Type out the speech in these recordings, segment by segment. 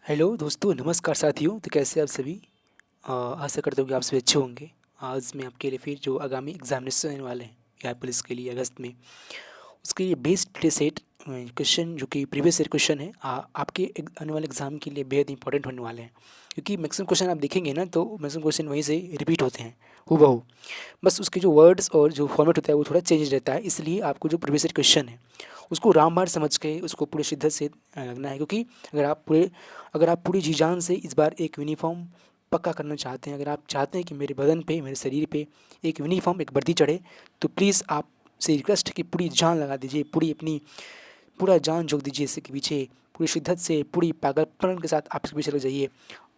Hello दोस्तों, नमस्कार साथियों। तो कैसे आप सभी? आशा करता हूँ कि आप सभी अच्छे होंगे। आज मैं आपके लिए फिर जो आगामी एग्जामिनेशन होने वाले हैं या पुलिस के लिए अगस्त में, उसके लिए बेस्ड प्ले सेट क्वेश्चन जो कि प्रीवियस ईयर क्वेश्चन है, आपके आने वाले एग्जाम के लिए बेहद इंपॉर्टेंट होने वाले हैं। क्योंकि मैक्सिमम क्वेश्चन आप देखेंगे ना, तो मैक्सिमम क्वेश्चन वहीं से रिपीट होते हैं हूबहू। बस उसके जो वर्ड्स और जो फॉर्मेट होता है वो थोड़ा चेंज रहता है। इसलिए आपको जो प्रीवियस ईयर क्वेश्चन है उसको रामबाण समझ के उसको पूरे शिद्दत से लगना है। क्योंकि अगर आप पूरी जी जान से इस बार एक यूनिफॉर्म पक्का करना चाहते हैं, अगर आप चाहते हैं कि मेरे बदन पे, मेरे शरीर पे एक यूनिफॉर्म, एक वर्दी चढ़े, तो प्लीज़ आप से रिक्वेस्ट है कि पूरी जान लगा दीजिए, पूरा जान झोंक दीजिए इसके पीछे, पूरी शिद्दत से, पूरी पागलपन के साथ आप इसके पीछे लग जाइए।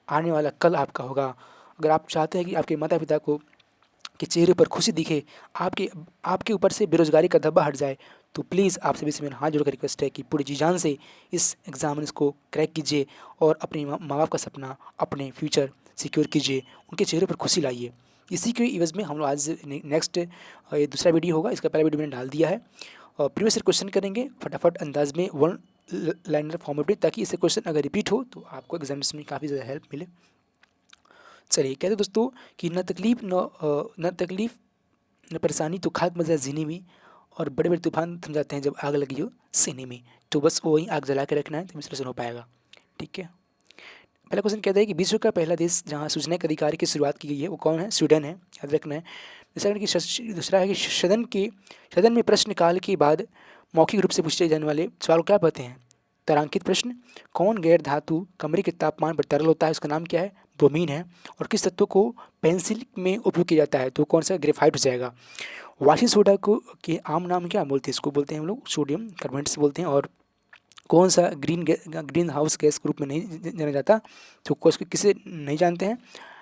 आने वाला कल आपका होगा। अगर आप चाहते हैं कि आपके माता पिता को के चेहरे पर खुशी दिखे, आपके आपके ऊपर से बेरोज़गारी का धब्बा हट जाए, तो प्लीज़ आप सभी से मेरा हाथ जोड़कर रिक्वेस्ट है कि पूरी जी जान से इस एग्ज़ामिनेशन को क्रैक कीजिए और अपने माँ बाप का सपना, अपने फ्यूचर सिक्योर कीजिए, उनके चेहरे पर खुशी लाइए। इसी के एवज़ में हम लोग आज नेक्स्ट ये दूसरा वीडियो होगा। इसका पहला वीडियो मैंने डाल दिया है और प्रीवियस ईयर क्वेश्चन करेंगे फटाफट अंदाज में, वन लाइनर फॉर्मेट में, ताकि इससे क्वेश्चन अगर रिपीट हो तो आपको एग्जामिनेशन में काफ़ी ज़्यादा हेल्प मिले। चलिए, कहते दोस्तों कि न तकलीफ न परेशानी तो खाक मजा जीने में, और बड़े बड़े तूफान थम जाते हैं जब आग लगी हो सीने में। तो बस वही आग जला के रखना है, तो मिश्रण हो पाएगा। ठीक है। पहला क्वेश्चन कहता है कि विश्व का पहला देश जहाँ सूचना के अधिकार की शुरुआत की गई है वो कौन है? स्वीडन है, याद रखना है। दूसरा है कि सदन में प्रश्नकाल के बाद मौखिक रूप से पूछे जाने वाले सवाल को क्या कहते हैं? तारांकित प्रश्न। कौन गैर धातु कमरे के तापमान पर तरल होता है, उसका नाम क्या है? ब्रोमीन है। और किस तत्व को पेंसिल में उपयोग किया जाता है? तो कौन सा? ग्रेफाइट हो जाएगा। वाशिंग सोडा को के आम नाम क्या बोलते हैं? इसको बोलते हैं हम लोग सोडियम कार्बोनेट से बोलते हैं। और कौन सा ग्रीन हाउस गैस के रूप में नहीं जाना जाता? तो उसको किसे नहीं जानते हैं?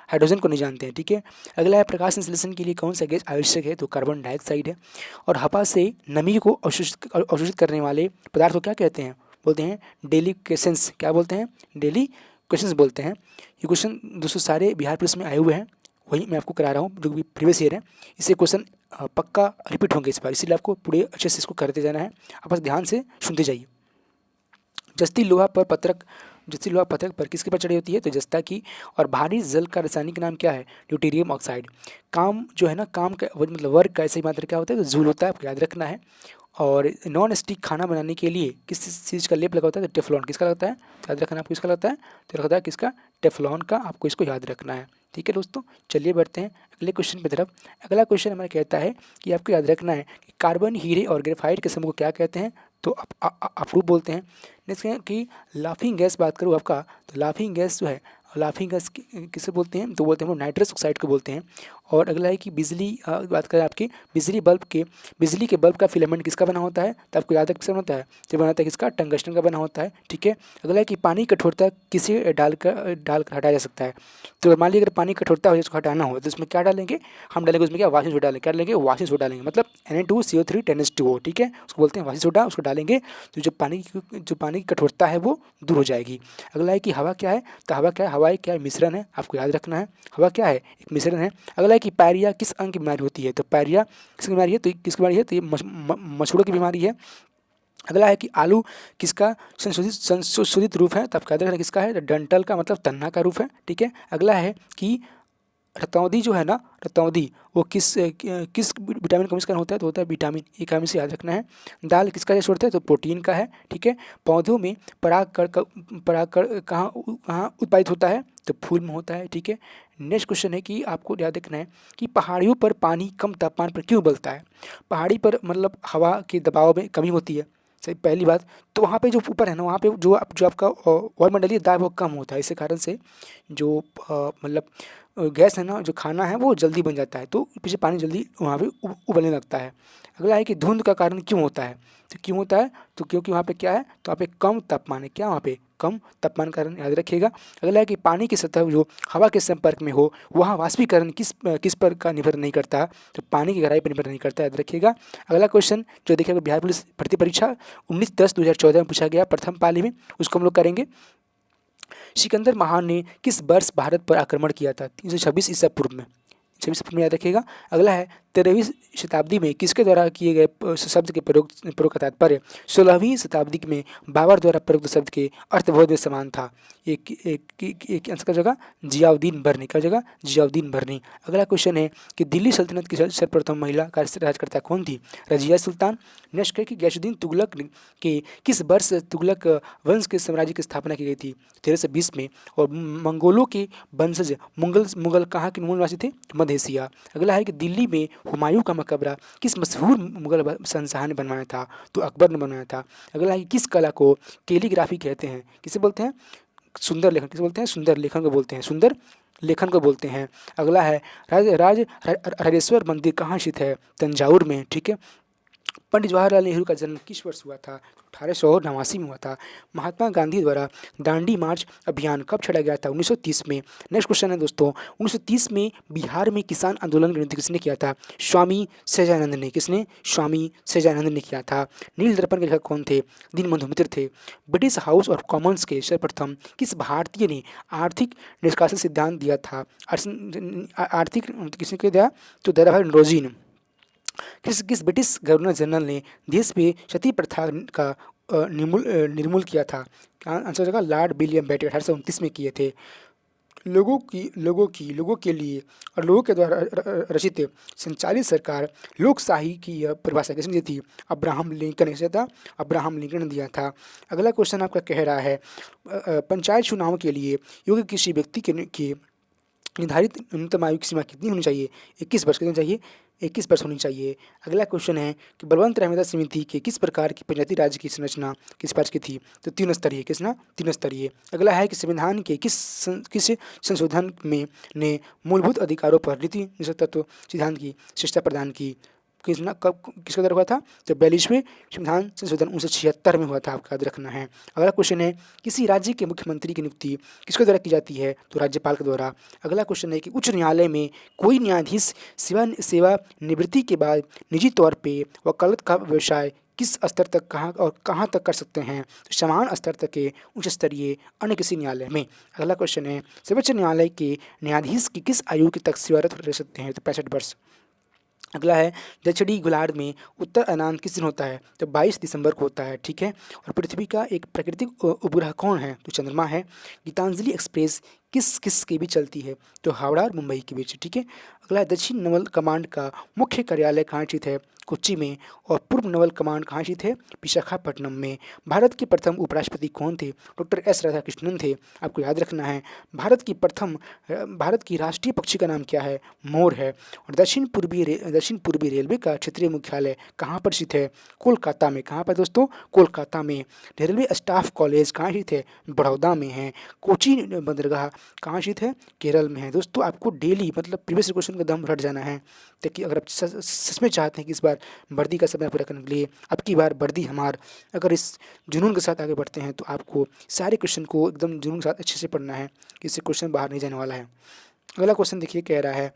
हाइड्रोजन को नहीं जानते हैं। ठीक है। अगला है, प्रकाश संश्लेषण के लिए कौन सा गैस आवश्यक है? तो कार्बन डाइऑक्साइड है। और हवा से नमी को अवशोषित करने वाले पदार्थ को क्या कहते हैं? बोलते हैं डेलिकेशंस। क्या बोलते हैं? डेली क्वेश्चंस बोलते हैं। ये क्वेश्चन दोस्तों सारे बिहार पुलिस में आए हुए हैं, वही मैं आपको करा रहा हूँ जो भी प्रीवियस ईयर है। इससे क्वेश्चन पक्का रिपीट होंगे इस बार, इसीलिए आपको पूरे अच्छे से इसको करते जाना है। आप बस ध्यान से सुनते जाइए। जस्ती लोहा पर पत्रक जस्ती लोहा पत्रक पर किसके पर चढ़ी होती है? तो जस्ता की। और भारी जल का रासायनिक नाम क्या है? Deuterium oxide. काम जो है ना, काम का मतलब वर्क का ऐसे ही मात्रा क्या होता है? तो जूल होता है, आपको याद रखना है। और नॉन स्टिक खाना बनाने के लिए किस चीज़ का लेप लगा होता है? तो टेफ्लॉन। किसका लगता है? तो याद रखना आपको, किसका लगता है? तो लगता है किसका? टेफ्लॉन का। आपको इसको याद रखना है। ठीक है दोस्तों, चलिए बढ़ते हैं अगले क्वेश्चन की तरफ। अगला क्वेश्चन हमारा कहता है कि आपको याद रखना है कि कार्बन, हीरे और ग्रेफाइट के समूह को क्या कहते हैं? तो अप्रूप बोलते हैं। नेक्स्ट है कि लाफिंग गैस बात करूँ आपका, तो लाफिंग गैस जो है, लाफिंग गैस किसे बोलते हैं? तो बोलते हैं हम लोग नाइट्रस ऑक्साइड को बोलते हैं। और अगला है कि बिजली बात करें आपकी, बिजली के बल्ब का फिलामेंट किसका बना होता है? तो आपको याद है किसका बनता है? तो बनाता है किसका? टंगस्टन का बना होता है। ठीक है। अगला है कि पानी की कठोरता किसे डालकर हटाया जा सकता है? तो मान लीजिए अगर पानी की कठोरता हो, उसको हटाना हो, तो उसमें क्या डालेंगे? हम डालेंगे उसमें क्या? वाशिंग सोडा डालेंगे। क्या डालेंगे? वाशिंग सोडा डालेंगे, मतलब Na2CO3 10H2O। ठीक है, उसको बोलते हैं वाशिंग सोडा। उसको डालेंगे तो जो पानी की कठोरता है वो दूर हो जाएगी। अगला है कि हवा क्या है? तो हवा क्या है? हवा एक क्या है? मिश्रण है, आपको याद रखना है। हवा क्या है? एक मिश्रण है। अगला है कि पायरिया किस अंग की बीमारी होती है? तो पायरिया किसकी बीमारी है? तो किसकी बीमारी है? तो ये मछुआरों की बीमारी है। अगला है कि आलू किसका संशोधित रूप है? तो आपको याद रखना किसका है? तो डंठल का, मतलब तन्ना का रूप है। ठीक है। अगला है कि रतौंधी जो है ना, रतौंधी वो किस विटामिन का मिश्रण होता है? तो होता है विटामिन ए का। हमें याद रखना है। दाल किसका जैसे होता है? तो प्रोटीन का है। ठीक है। पौधों में परागकण कहाँ कहाँ उत्पादित होता है? तो फूल में होता है। ठीक है। नेक्स्ट क्वेश्चन है कि आपको याद रखना है कि पहाड़ियों पर पानी कम तापमान पर क्यों उबलता है? पहाड़ी पर मतलब हवा के दबाव में कमी होती है, सही पहली बात। तो वहाँ पे जो ऊपर है ना, वहाँ पे जो आपका वायुमंडलीय दाब वो कम होता है। इसी कारण से जो मतलब गैस है ना, जो खाना है वो जल्दी बन जाता है, तो पीछे पानी जल्दी वहाँ पे उबलने लगता है। अगला है कि धुंध का कारण क्यों होता है? तो क्यों होता है? तो क्योंकि वहाँ पे क्या है? तो वहाँ पे कम तापमान है। क्या वहाँ पे? कम तापमान का कारण, याद रखिएगा। अगला है कि पानी की सतह जो हवा के संपर्क में हो, वहाँ वाष्पीकरण किस पर का निर्भर नहीं करता? तो पानी की गहराई पर निर्भर नहीं करता, याद रखिएगा। अगला क्वेश्चन जो देखिएगा, बिहार पुलिस भर्ती परीक्षा 19/10/2014 में पूछा गया, प्रथम पाली में, उसको हम लोग करेंगे। सिकंदर महान ने किस वर्ष भारत पर आक्रमण किया था? 326 ईसा पूर्व में। 26 पूर्व में, याद रखिएगा। अगला है 13वीं शताब्दी में किसके द्वारा किए गए शब्द के प्रयोग का तात्पर्य 16वीं शताब्दी में बाबर द्वारा प्रयुक्त शब्द के अर्थबोध में समान था। एक आंसर का जगह जियाउद्दीन बर्नी का जगह जियाउद्दीन बर्नी। अगला क्वेश्चन है कि दिल्ली सल्तनत की सर्वप्रथम महिला राजकर्ता कौन थी? रजिया सुल्तान। नेक्स्ट है कि गयासुद्दीन तुगलक के किस वर्ष तुगलक वंश के साम्राज्य की स्थापना की गई थी? 1320 में। और मंगोलों के वंशज मुगल कहाँ के मूल निवासी थे? मध्य एशिया। अगला है कि दिल्ली में हुमायूं का मकबरा किस मशहूर मुगल शहंशाह ने बनवाया था? तो अकबर ने बनवाया था। अगला है कि किस कला को कैलीग्राफी कहते हैं? किसे बोलते हैं? सुंदर लेखन। किसे बोलते हैं? सुंदर लेखन को बोलते हैं, सुंदर लेखन को बोलते हैं। अगला है राजेश्वर मंदिर कहाँ स्थित है? तंजावुर में। ठीक है। पंडित जवाहरलाल नेहरू का जन्म किस वर्ष हुआ था? 1889 में हुआ था। महात्मा गांधी द्वारा दांडी मार्च अभियान कब छेड़ा गया था? 1930 में। नेक्स्ट क्वेश्चन है दोस्तों, 1930 में बिहार में किसान आंदोलन का नेतृत्व किसने किया था? स्वामी सहजानंद ने। किसने? स्वामी सहजानंद ने किया था। नील दर्पण के लेखक कौन थे? दीनबंधु मित्र थे। ब्रिटिश हाउस ऑफ कॉमन्स के सर्वप्रथम किस भारतीय ने आर्थिक निष्कासन सिद्धांत दिया था? आर्थिक किसने दिया? तो दादाभाई नौरोजी ने। किस ब्रिटिश गवर्नर जनरल ने देश में सती प्रथा का निर्मूल किया था? आंसर हो जाएगा लॉर्ड विलियम बेंटिक। 1829 में किए थे। लोगों के लिए और लोगों के द्वारा रचित संचालित सरकार लोकशाही की यह परिभाषा किसने दी थी? Abraham Lincoln. ऐसे था अब्राहम लिंकन ने दिया था। अगला क्वेश्चन आपका कह रहा है पंचायत चुनाव के लिए योग्य किसी व्यक्ति के निर्धारित न्यूनतम आयु की सीमा कितनी होनी चाहिए? 21 वर्ष कितनी चाहिए? 21 वर्ष होनी चाहिए। अगला क्वेश्चन है कि बलवंत रहमत समिति के किस प्रकार की पंचायती राज की संरचना किस प्रकार की थी? तो 3 स्तरीय। किसना? 3 स्तरीय। अगला है कि संविधान के किस संशोधन में ने मूलभूत अधिकारों पर नीति निषेध तत्व सिद्धांत की शिक्षा प्रदान की? किसना कब किसका दर हुआ था? तो 42वें संविधान संशोधन 1976 में हुआ था। आपका याद रखना है। अगला क्वेश्चन है किसी राज्य के मुख्यमंत्री की नियुक्ति किसके द्वारा की जाती है? तो राज्यपाल के द्वारा। अगला क्वेश्चन है कि उच्च न्यायालय में कोई न्यायाधीश सेवा निवृत्ति के बाद निजी तौर पर वकालत का व्यवसाय किस स्तर तक कहाँ तक कर सकते हैं? तो समान स्तर तक के उच्च स्तरीय अन्य किसी न्यायालय में। अगला क्वेश्चन है सर्वोच्च न्यायालय के न्यायाधीश की किस आयु तक सेवारत रह सकते हैं? तो 65 वर्ष। अगला है दक्षिणी गोलार्ध में उत्तर अनांत किस दिन होता है? तो 22 दिसंबर को होता है। ठीक है। और पृथ्वी का एक प्राकृतिक उपग्रह कौन है? तो चंद्रमा है। गीतांजलि एक्सप्रेस किस के बीच चलती है? तो हावड़ा और मुंबई के बीच। ठीक है। अगला है दक्षिण नवल कमांड का मुख्य कार्यालय कहाँ स्थित है? कोच्चि में। और पूर्व नवल कमांड कहाँ स्थित है? विशाखापट्टनम में। भारत के प्रथम उपराष्ट्रपति कौन थे? डॉक्टर एस राधाकृष्णन थे। आपको याद रखना है। भारत की राष्ट्रीय पक्षी का नाम क्या है? मोर है। और दक्षिण पूर्वी रेलवे का क्षेत्रीय मुख्यालय कहाँ पर स्थित है? कोलकाता में। कहाँ पर दोस्तों? कोलकाता में। रेलवे स्टाफ कॉलेज कहाँ स्थित है? बड़ौदा में है। कोची बंदरगाह कहाँ स्थित है? केरल में है। दोस्तों आपको डेली मतलब प्रीवियस क्वेश्चन का दम रट जाना है, ताकि अगर आप सच में चाहते हैं कि इस बार वर्दी का समय पूरा करने के लिए अब की बार वर्दी हमार, अगर इस जुनून के साथ आगे बढ़ते हैं तो आपको सारे क्वेश्चन को एकदम जुनून के साथ अच्छे से पढ़ना है, इससे क्वेश्चन बाहर नहीं जाने वाला है। अगला क्वेश्चन देखिए, कह रहा है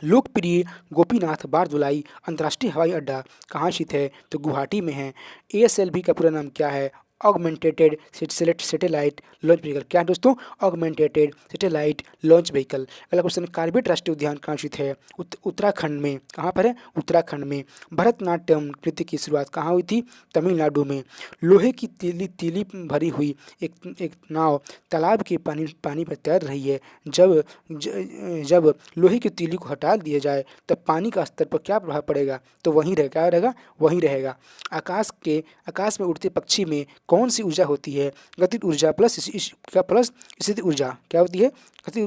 लोकप्रिय गोपीनाथ बारदुलाई अंतर्राष्ट्रीय हवाई अड्डा कहाँ स्थित है? तो गुवाहाटी में है। ASLV का पूरा नाम क्या है? ऑगमेंटेटेड सैटेलाइट लॉन्च व्हीकल। क्या है दोस्तों? ऑगमेंटेटेड सैटेलाइट लॉन्च व्हीकल। अगला क्वेश्चन, कार्बेट राष्ट्रीय उद्यान कहाँ स्थित है? उत्तराखंड में। कहाँ पर है? उत्तराखंड में। भरतनाट्यम नृत्य की शुरुआत कहाँ हुई थी? तमिलनाडु में। लोहे की तीली भरी हुई एक नाव तालाब के पानी पर तैर रही है। जब लोहे की तीली को हटा दिया जाए तब पानी का स्तर पर क्या प्रभाव पड़ेगा? तो वहीं रहेगा। क्या रहेगा? वहीं रहेगा। आकाश में उड़ते पक्षी में कौन सी ऊर्जा होती है? गतिज ऊर्जा प्लस स्थिति ऊर्जा। क्या होती है?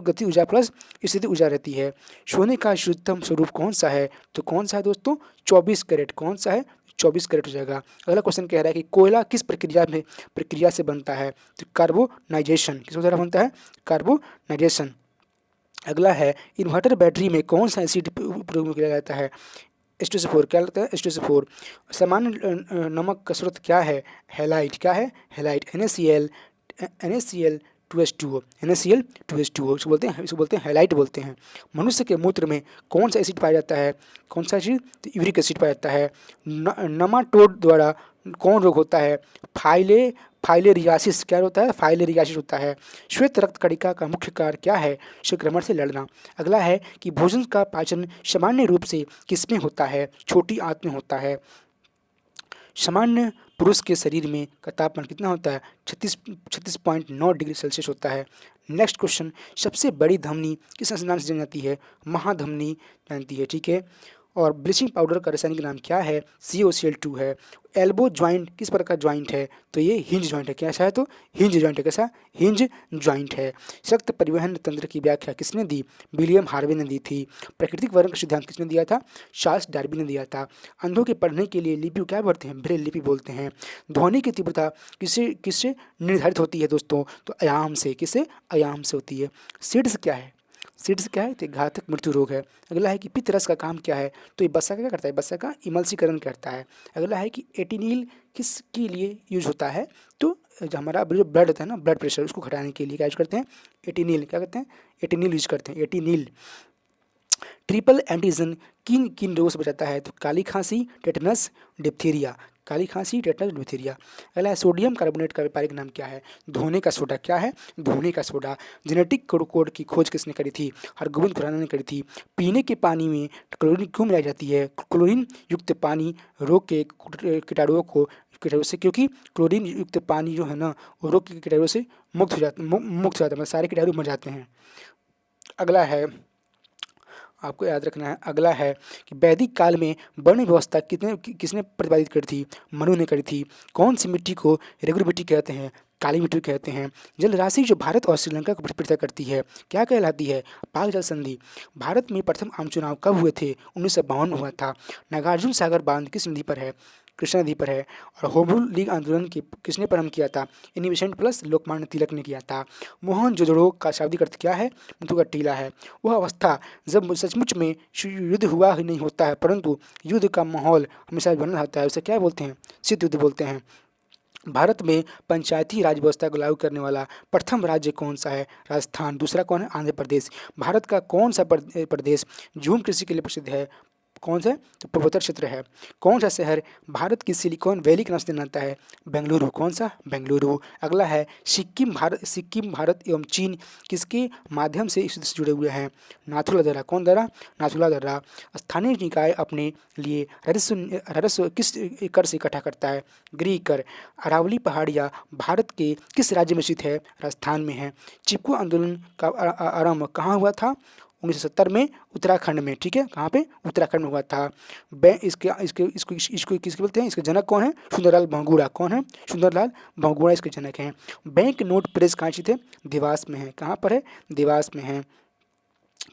गति ऊर्जा प्लस स्थिति ऊर्जा रहती है। सोने का शुद्धतम स्वरूप कौन सा है? तो कौन सा है दोस्तों? 24 कैरेट। कौन सा है? 24 कैरेट हो जाएगा। अगला क्वेश्चन कह रहा है कि कोयला किस प्रक्रिया से बनता है? तो कार्बोनाइजेशन। किस द्वारा बनता है? कार्बोनाइजेशन। अगला है इन्वर्टर बैटरी में कौन सा एसिड प्रयोग में किया जाता है? H2SO4। क्या लगता है? H2SO4। सामान्य नमक का स्रोत क्या है? हैलाइट। क्या है? हैलाइट। NaCl2H2O। इसको बोलते हैं हैलाइट बोलते हैं। मनुष्य के मूत्र में कौन सा एसिड पाया जाता है? कौन सा एसिड? तो यूरिक एसिड पाया जाता है। नमाटोड द्वारा कौन रोग होता है? फाइलेरियासिस क्या होता है? फाइलेरियासिस होता है। श्वेत रक्त कणिका का मुख्य कार्य क्या है? संक्रमण से लड़ना। अगला है कि भोजन का पाचन सामान्य रूप से किसमें होता है? छोटी आंत में होता है। सामान्य पुरुष के शरीर में का तापमान कितना होता है? 36.9 डिग्री सेल्सियस होता है। नेक्स्ट क्वेश्चन, सबसे बड़ी धमनी किस नाम से जानी जाती है? महाधमनी जानती है, ठीक है। और ब्लीचिंग पाउडर का रासायनिक नाम क्या है? COCl2 है। एल्बो ज्वाइंट किस प्रकार का ज्वाइंट है? तो ये हिंज ज्वाइंट है। कैसा है? तो हिंज ज्वाइंट है। कैसा? हिंज ज्वाइंट है। रक्त परिवहन तंत्र की व्याख्या किसने दी? विलियम हार्वे ने दी थी। प्राकृतिक वर्णन का सिद्धांत किसने दिया था? चार्ल्स डार्विन ने दिया था। अंधों के पढ़ने के लिए लिपि को क्या बोलते हैं? ब्रेल लिपि बोलते हैं। ध्वनि की तीव्रता किससे किससे निर्धारित होती है दोस्तों? तो आयाम से। किससे? आयाम से होती है। सीड्स क्या है? सीड्स क्या है? तो घातक मृत्यु रोग है। अगला है कि पित्त रस का काम क्या है? तो ये बसा का क्या करता है? बसा का इमल्सीकरण करता है। अगला है कि एटिनिल किसके लिए यूज होता है? तो जो हमारा जो ब्लड होता है ना, ब्लड प्रेशर, उसको घटाने के लिए क्या यूज करते हैं? एटिनिल। क्या करते हैं? एटिनिल यूज करते हैं। एटिनिल। ट्रिपल एंटीजन किन किन रोगों से बचाता है? तो काली खांसी, टेटनस, डिप्थीरिया। काली खांसी, टेटनस, डिप्थीरिया। अगला है सोडियम कार्बोनेट का व्यापारिक नाम क्या है? धोने का सोडा। क्या है? धोने का सोडा। जेनेटिक कोड की खोज किसने करी थी? हरगोविंद खुराना ने करी थी। पीने के पानी में क्लोरीन क्यों मिलाई जाती है? क्लोरीन युक्त पानी रोग के कीटाणुओं से, क्योंकि क्लोरीन युक्त पानी जो है ना, वो रोग के कीटाणुओं से मुक्त हो जाता है, मतलब सारे कीटाणु मर जाते हैं। अगला है, आपको याद रखना है, अगला है कि वैदिक काल में वर्ण व्यवस्था किसने प्रतिपादित करी थी? मनु ने करी थी। कौन सी मिट्टी को रेगुर मिट्टी कहते हैं? काली मिट्टी कहते हैं। जल राशि जो भारत और श्रीलंका को पृथक करती है क्या कहलाती है? पाक जल संधि। भारत में प्रथम आम चुनाव कब हुए थे? 1952 में हुआ था। नागार्जुन सागर बांध किस नदी पर है? कृष्णा नदी पर है। और होम लीग आंदोलन की किसने प्रारंभ किया था? इनिवेशेंट प्लस लोकमान्य तिलक ने किया था। मोहनजोदड़ो का शाब्दिक अर्थ क्या है? मृत्यु का टीला है। वह अवस्था जब सचमुच में युद्ध हुआ ही नहीं होता है, परंतु युद्ध का माहौल हमेशा बना रहता है, उसे क्या बोलते हैं? शीत युद्ध बोलते हैं। भारत में पंचायती राज व्यवस्था को लागू करने वाला प्रथम राज्य कौन सा है? राजस्थान। दूसरा कौन है? आंध्र प्रदेश। भारत का कौन सा प्रदेश झूम कृषि के लिए प्रसिद्ध है? कौन सा? तो पूर्वोत्तर क्षेत्र है। कौन सा शहर भारत की सिलिकॉन वैली के नाम से जाना जाता है? बेंगलुरु। कौन सा? बेंगलुरु। अगला है सिक्किम भारत एवं चीन किसके माध्यम से इस से जुड़े हुए हैं? नाथुला दर्रा। कौन दर्रा? नाथुला दर्रा। स्थानीय निकाय अपने लिए राजस्व किस कर से इकट्ठा करता है? गृह कर। अरावली पहाड़ियाँ भारत के किस राज्य में स्थित है? राजस्थान में है। चिपकू आंदोलन का आरंभ कहाँ हुआ था? 1970 में उत्तराखंड में। ठीक है, कहाँ पे? उत्तराखंड में हुआ था। इसके इसके इसको इसको किसके बोलते हैं? इसके जनक कौन है? सुंदरलाल बहुगुणा। कौन है? सुंदरलाल बहुगुणा इसके जनक हैं। बैंक नोट प्रेस कहाँ स्थित है? देवास में है। कहाँ पर है? देवास में है।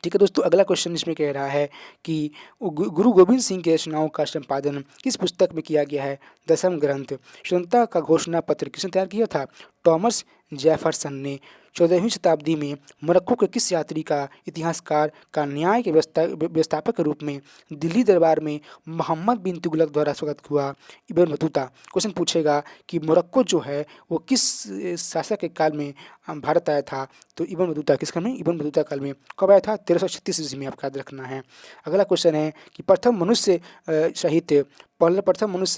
ठीक है दोस्तों, अगला क्वेश्चन इसमें कह रहा है कि गुरु गोविंद सिंह के रचनाओं का संपादन किस पुस्तक में किया गया है? दसम ग्रंथ। स्वतंत्रता का घोषणा पत्र किसने तैयार किया था? टॉमस जेफरसन ने। 14वीं शताब्दी में मोरक्को के किस यात्री का इतिहासकार का न्याय के व्यवस्थापक के रूप में दिल्ली दरबार में मोहम्मद बिन तुगलक द्वारा स्वागत हुआ? Ibn Battuta. क्वेश्चन पूछेगा कि मोरक्को जो है वो किस शासक के काल में भारत आया था? तो इब्न बतूता। किस काल में? इब्न बतूता काल में। कब आया था? 1336 ईस्वी में, आपको याद रखना है। अगला क्वेश्चन है कि प्रथम मनुष्य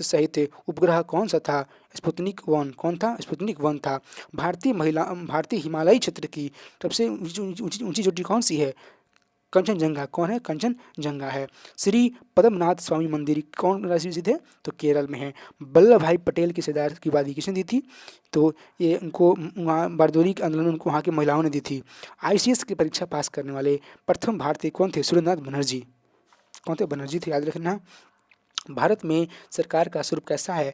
सहित उपग्रह कौन सा था? स्पुतनिक 1। कौन था? स्पुतनिक 1 था। भारतीय हिमालयी क्षेत्र की सबसे ऊंची चोटी कौन सी है? कंचनजंगा। कौन है? कंचनजंगा है। श्री पद्मनाथ स्वामी मंदिर कौन राज्य में स्थित है? तो केरल में है। वल्लभ भाई पटेल की सरदार की उपाधि किसने दी थी? तो ये उनको वहाँ बारदोली के आंदोलन में उनको वहाँ की महिलाओं ने दी थी। ICS की परीक्षा पास करने वाले प्रथम भारतीय कौन थे? सुरेंद्रनाथ बनर्जी। कौन थे? बनर्जी थे, याद रखना। भारत में सरकार का स्वरूप कैसा है?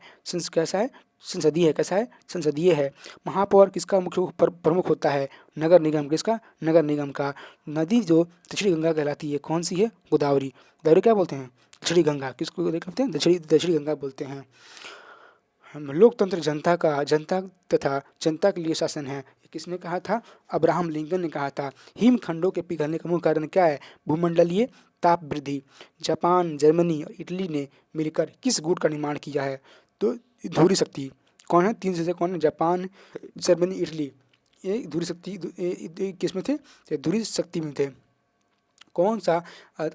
कैसा है? संसदीय है। कैसा है? संसदीय है। महापौर किसका मुख्य प्रमुख होता है? नगर निगम। किसका? नगर निगम का। नदी जो दक्षिणी गंगा कहलाती है कौन सी है? गोदावरी। गोदावरी क्या बोलते हैं? दक्षिणी गंगा। किसको कहते हैं? दक्षिणी गंगा बोलते हैं। लोकतंत्र जनता तथा जनता के लिए शासन है, किसने कहा था? अब्राहम लिंकन ने कहा था। हिमखंडों के पिघलने का मुख्य कारण क्या है? भूमंडलीय ताप वृद्धि। जापान, जर्मनी और इटली ने मिलकर किस गुट का निर्माण किया है? तो धूरी शक्ति। कौन है? 3 से कौन है? Japan, Germany, Italy. ये धूरी शक्ति किस में थे? तो धूरी शक्ति में थे। कौन सा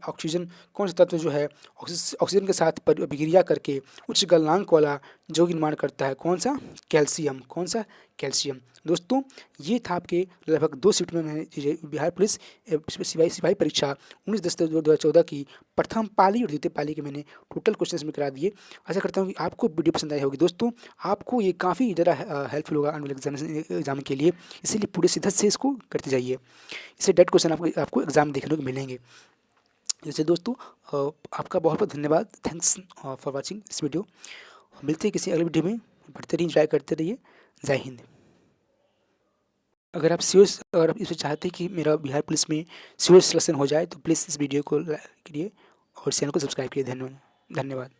ऑक्सीजन, कौन सा तत्व जो है ऑक्सीजन के साथ अभिक्रिया करके उच्च गलनांक वाला जो कि निर्माण करता है कौन सा, कैल्शियम। कौन सा, कैल्शियम। दोस्तों ये था आपके लगभग 2 शिफ्ट में मैंने ये बिहार पुलिस सिपाही परीक्षा 19/10/2014 की प्रथम पाली और द्वितीय पाली के मैंने टोटल क्वेश्चंस में करा दिए। आशा करता हूँ कि आपको वीडियो पसंद आई होगी। दोस्तों आपको ये काफ़ी ज़्यादा हेल्पफुल होगा आने वाले एग्जाम के लिए, इसीलिए पूरे शिद्दत से इसको करते जाइए। इससे डेट क्वेश्चन आपको एग्जाम देखने को मिलेंगे। जैसे दोस्तों आपका बहुत बहुत धन्यवाद, thanks for watching this video. मिलते हैं किसी अगले वीडियो में, पढ़ते रहिए, एंजॉय करते रहिए। जय हिंद। अगर आप इसे चाहते हैं कि मेरा बिहार पुलिस में सिविल सिलेक्शन हो जाए तो प्लीज़ इस वीडियो को लाइक करिए और चैनल को सब्सक्राइब करिए। धन्यवाद।